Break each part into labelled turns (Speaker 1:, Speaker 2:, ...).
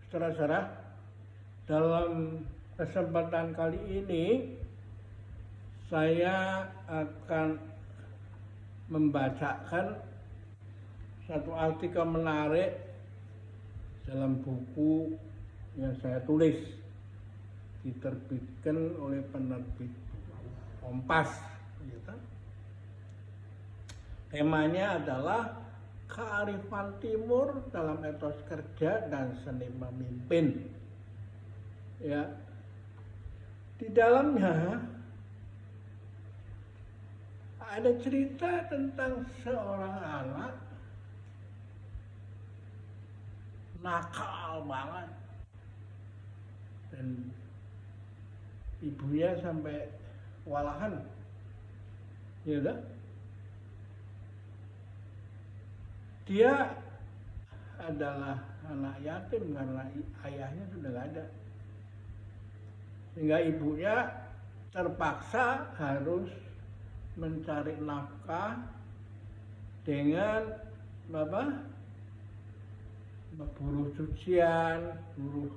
Speaker 1: saudara-saudara, dalam kesempatan kali ini saya akan membacakan satu artikel menarik dalam buku yang saya tulis, diterbitkan oleh penerbit Kompas. Temanya adalah kearifan timur dalam etos kerja dan seni memimpin. Ya, di dalamnya ada cerita tentang seorang anak nakal banget dan ibunya sampai kewalahan. Ya udah. Dia adalah anak yatim karena ayahnya sudah nggak ada, sehingga ibunya terpaksa harus mencari nafkah dengan buruh cucian, buruh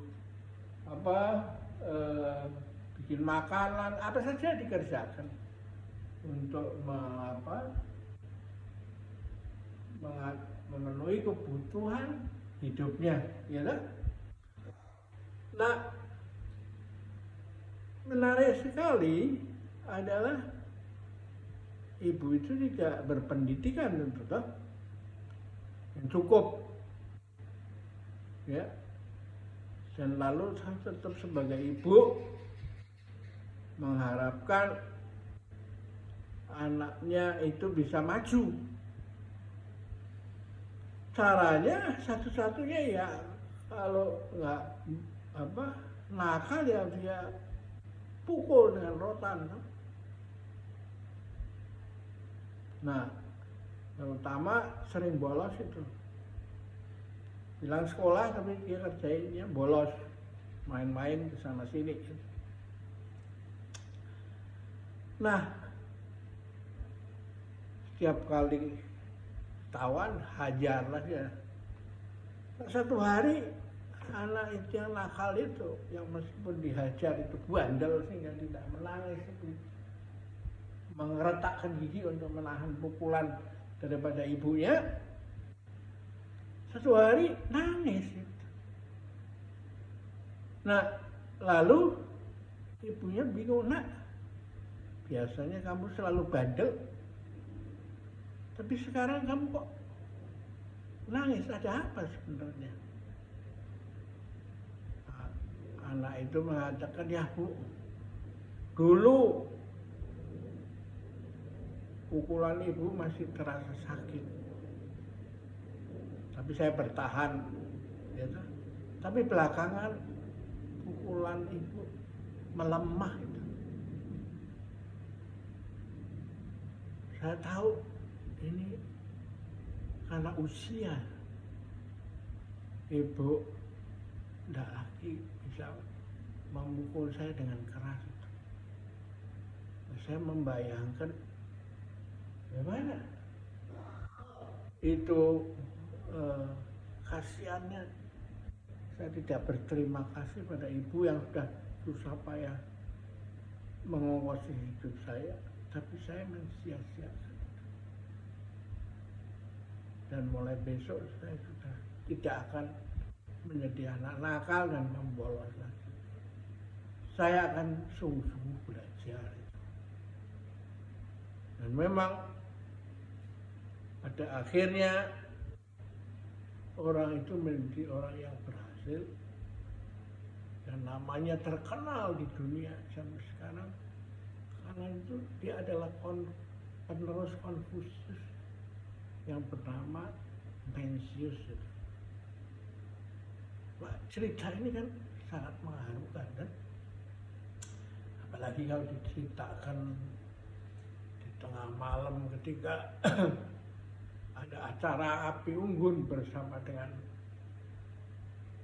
Speaker 1: bikin makanan, apa saja dikerjakan untuk memenuhi kebutuhan hidupnya, ya kan? Nah, menarik sekali adalah ibu itu tidak berpendidikan tentu toh, yang cukup, ya. Dan lalu saya tetap sebagai ibu mengharapkan anaknya itu bisa maju. Caranya satu-satunya ya kalau nggak nakal ya dia pukul dengan rotan. Nah, terutama sering bolos itu. Bilang sekolah tapi dia kerjainnya bolos, main-main ke sana sini. Nah, setiap kali tawan hajarlah dia. Satu hari anak itu yang nakal itu, yang meskipun dihajar itu bandel sehingga tidak menangis, mengeretakkan gigi untuk menahan pukulan daripada ibunya. Satu hari nangis. Nah, lalu ibunya bingung, nak, biasanya kamu selalu bandel, tapi sekarang kamu kok nangis, ada apa sebenarnya? Anak itu mengatakan, ya Bu, dulu pukulan ibu masih terasa sakit, tapi saya bertahan, ya. Tapi belakangan pukulan ibu melemah. Saya tahu ini karena usia, ibu tidak lagi bisa memukul saya dengan keras. Saya membayangkan bagaimana itu kasihannya. Saya tidak berterima kasih pada ibu yang sudah susah payah mengongkosi hidup saya, tapi saya mensia-siakan. Dan mulai besok saya sudah tidak akan menjadi anak nakal dan membolos lagi. Saya akan sungguh-sungguh belajar. Dan memang pada akhirnya orang itu menjadi orang yang berhasil dan namanya terkenal di dunia sampai sekarang, karena itu dia adalah penerus Konfusius yang bernama Mencius. Wah, cerita ini kan sangat mengharukan, kan? Apalagi kalau diceritakan di tengah malam ketika ada acara api unggun bersama dengan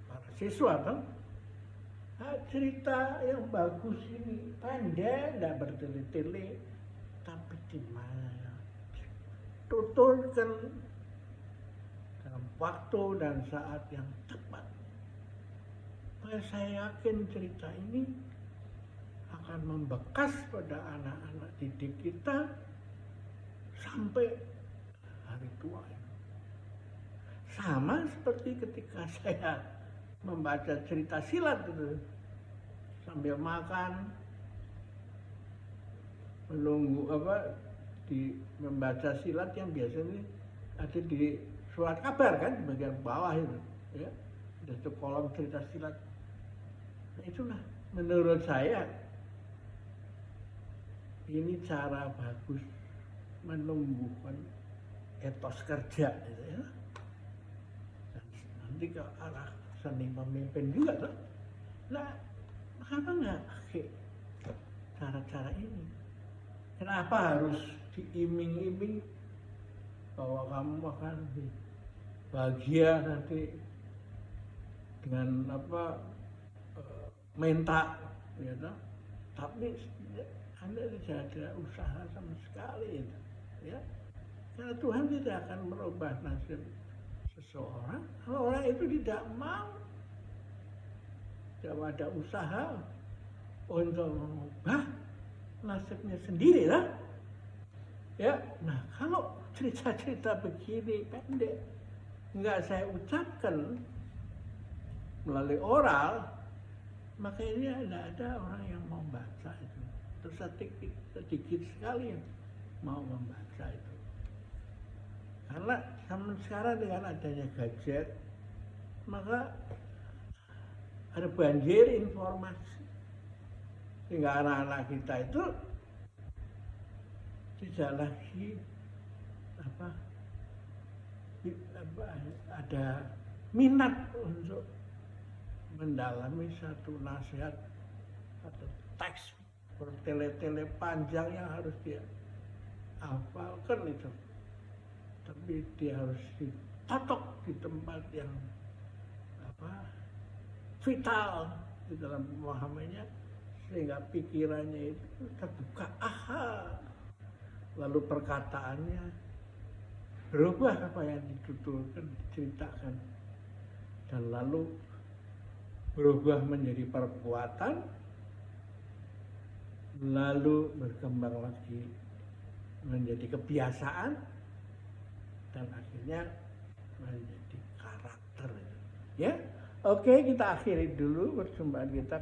Speaker 1: para siswa, kan? Nah, cerita yang bagus ini, pendek, tidak bertele-tele, tapi di mana tuturkan dalam waktu dan saat yang tepat. Supaya saya yakin cerita ini akan membekas pada anak-anak didik kita sampai hari tua. Sama seperti ketika saya membaca cerita silat itu, sambil makan, menunggu membaca silat yang biasanya ada di surat kabar kan, di bagian bawah itu, ya, ada itu kolom cerita silat. Nah, itulah menurut saya ini cara bagus menumbuhkan etos kerja, gitu ya. Dan nanti ke arah seni memimpin juga tuh. Nah, kenapa nggak pakai cara-cara ini? Kenapa harus diiming-iming bahwa kamu akan bahagia nanti dengan minta, ya, tapi Anda tidak ada usaha sama sekali, ya. Karena Tuhan tidak akan merubah nasib seseorang kalau orang itu tidak mau, tidak ada usaha untuk mengubah nasibnya sendiri, lah. Ya, nah kalau cerita-cerita begini pendek nggak saya ucapkan melalui oral, maka ini tidak ada orang yang mau baca itu. Terus sedikit sekali yang mau membaca itu. Karena sekarang dengan adanya gadget, maka ada banjir informasi, sehingga anak-anak kita itu tidak lagi ada minat untuk mendalami satu nasihat atau teks bertele-tele panjang yang harus dia hafalkan itu, tapi dia harus ditotok di tempat yang vital di dalam pemahamannya, sehingga pikirannya itu terbuka, lalu perkataannya berubah, apa yang dituturkan, diceritakan, dan lalu berubah menjadi perbuatan, lalu berkembang lagi menjadi kebiasaan, dan akhirnya menjadi karakter. Ya, oke, kita akhiri dulu perjumpaan kita.